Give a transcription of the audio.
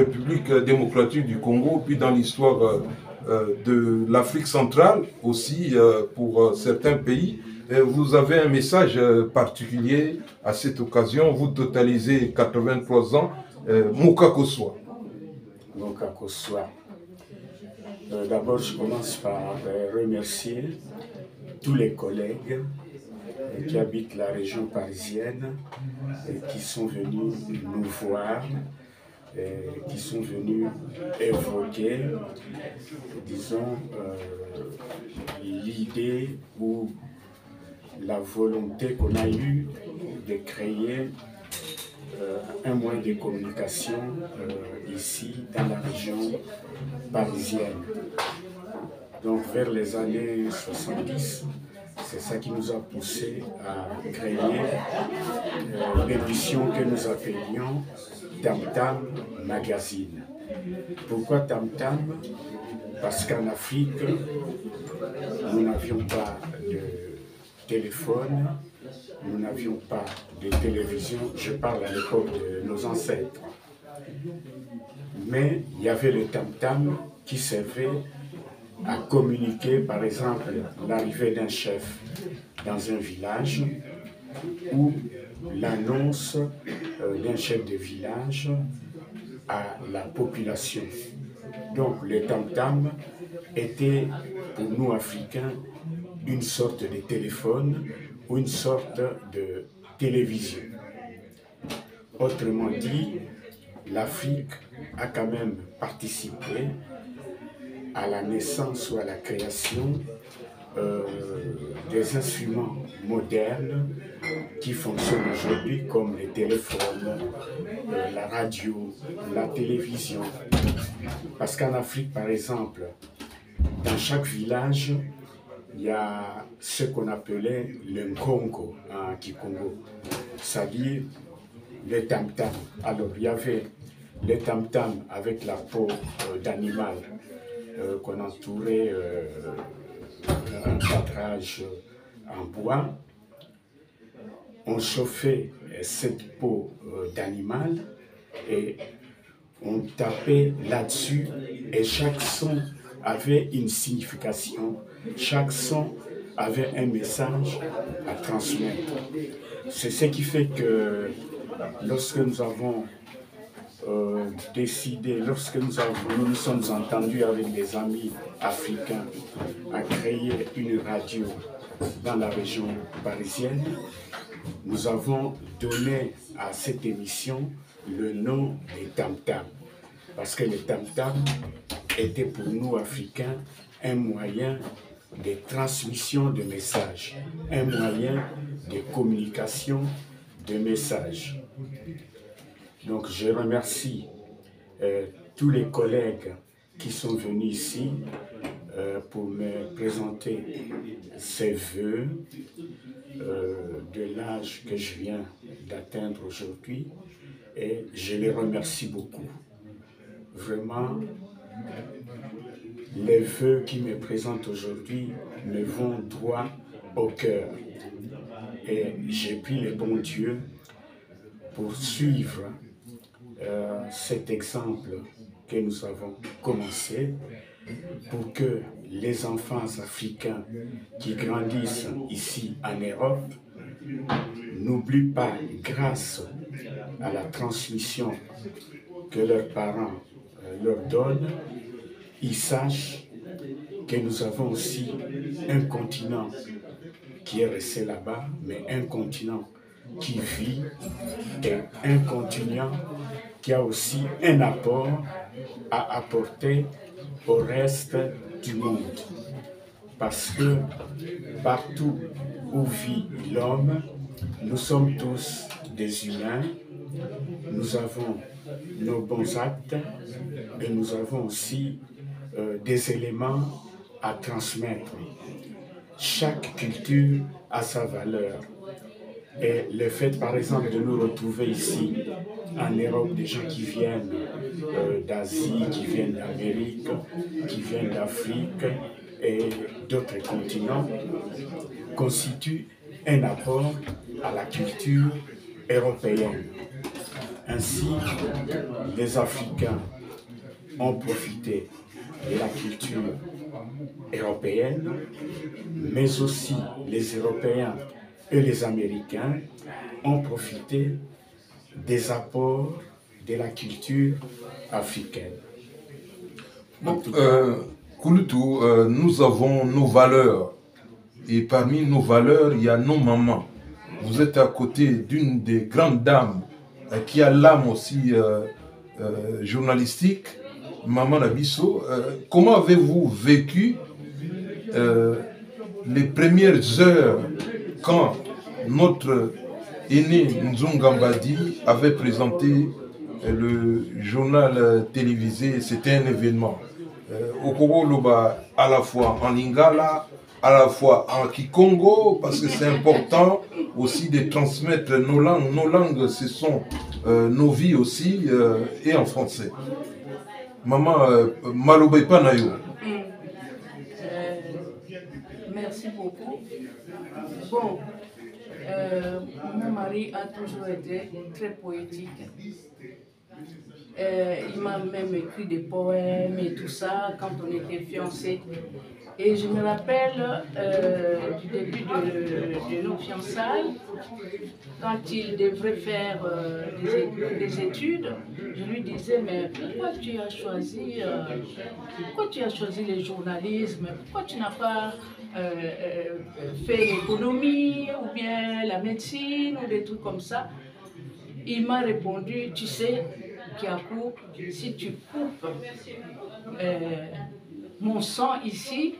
République démocratique du Congo, puis dans l'histoire de l'Afrique centrale aussi pour certains pays. Vous avez un message particulier à cette occasion. Vous totalisez 83 ans. Mokakoswa. Mokakoswa. D'abord, je commence par remercier tous les collègues qui habitent la région parisienne et qui sont venus nous voir, qui sont venus évoquer, disons, l'idée ou la volonté qu'on a eue de créer un moyen de communication ici dans la région parisienne. Donc vers les années 70, c'est ça qui nous a poussé à créer l'édition que nous appelions Tam Tam Magazine. Pourquoi Tam Tam? Parce qu'en Afrique, nous n'avions pas de téléphone, nous n'avions pas de télévision, je parle à l'époque de nos ancêtres. Mais il y avait le tam-tam qui servait à communiquer, par exemple, l'arrivée d'un chef dans un village ou l'annonce d'un chef de village à la population. Donc le tam-tam était pour nous Africains une sorte de téléphone ou une sorte de télévision. Autrement dit, l'Afrique a quand même participé à la naissance ou à la création des instruments modernes qui fonctionnent aujourd'hui comme les téléphones, la radio, la télévision. Parce qu'en Afrique, par exemple, dans chaque village, il y a ce qu'on appelait le nkongo en Kikongo, c'est-à-dire le tam-tam. Alors, il y avait le tam-tam avec la peau d'animal qu'on entourait un cadrage en bois. On chauffait cette peau d'animal et on tapait là-dessus et chaque son avait une signification, chaque son avait un message à transmettre. C'est ce qui fait que lorsque nous avons décidé, lorsque nous nous sommes entendus avec des amis africains à créer une radio dans la région parisienne, nous avons donné à cette émission le nom des tam-tam. Parce que les tam-tam était pour nous Africains un moyen de transmission de messages, un moyen de communication de messages. Donc je remercie tous les collègues qui sont venus ici pour me présenter ces vœux de l'âge que je viens d'atteindre aujourd'hui et je les remercie beaucoup. Vraiment, les vœux qui me présentent aujourd'hui me vont droit au cœur. Et j'ai pris le bon Dieu pour suivre cet exemple que nous avons commencé, pour que les enfants africains qui grandissent ici en Europe n'oublient pas, grâce à la transmission que leurs parents leur donnent, ils sachent que nous avons aussi un continent qui est resté là-bas, mais un continent qui vit et un continent qui a aussi un apport à apporter au reste du monde. Parce que partout où vit l'homme, nous sommes tous des humains, nous avons nos bons actes et nous avons aussi des éléments à transmettre. Chaque culture a sa valeur. Et le fait, par exemple, de nous retrouver ici, en Europe, des gens qui viennent d'Asie, qui viennent d'Amérique, qui viennent d'Afrique et d'autres continents, constitue un apport à la culture européenne. Ainsi, les Africains ont profité de la culture européenne, mais aussi les Européens et les Américains ont profité des apports de la culture africaine. Kouloutou, nous avons nos valeurs. Et parmi nos valeurs, il y a nos mamans. Vous êtes à côté d'une des grandes dames qui a l'âme aussi journalistique, Maman Nabisso. Comment avez-vous vécu les premières heures quand notre aîné Nzungambadi avait présenté le journal télévisé? C'était un événement. Au Congo, à la fois en Lingala, à la fois en Kikongo, parce que c'est important aussi de transmettre nos langues. Nos langues, ce sont nos vies aussi, et en français. Maman, Malobé Panayo. Merci beaucoup. Bon, mon mari a toujours été très poétique. Il m'a même écrit des poèmes et tout ça quand on était fiancés. Et je me rappelle du début de nos fiançailles, quand il devrait faire des études, je lui disais, mais pourquoi tu as choisi le journalisme? Pourquoi tu n'as pas fait l'économie ou bien la médecine ou des trucs comme ça? Il m'a répondu, tu sais, Kiakou, si tu coupes mon sang ici,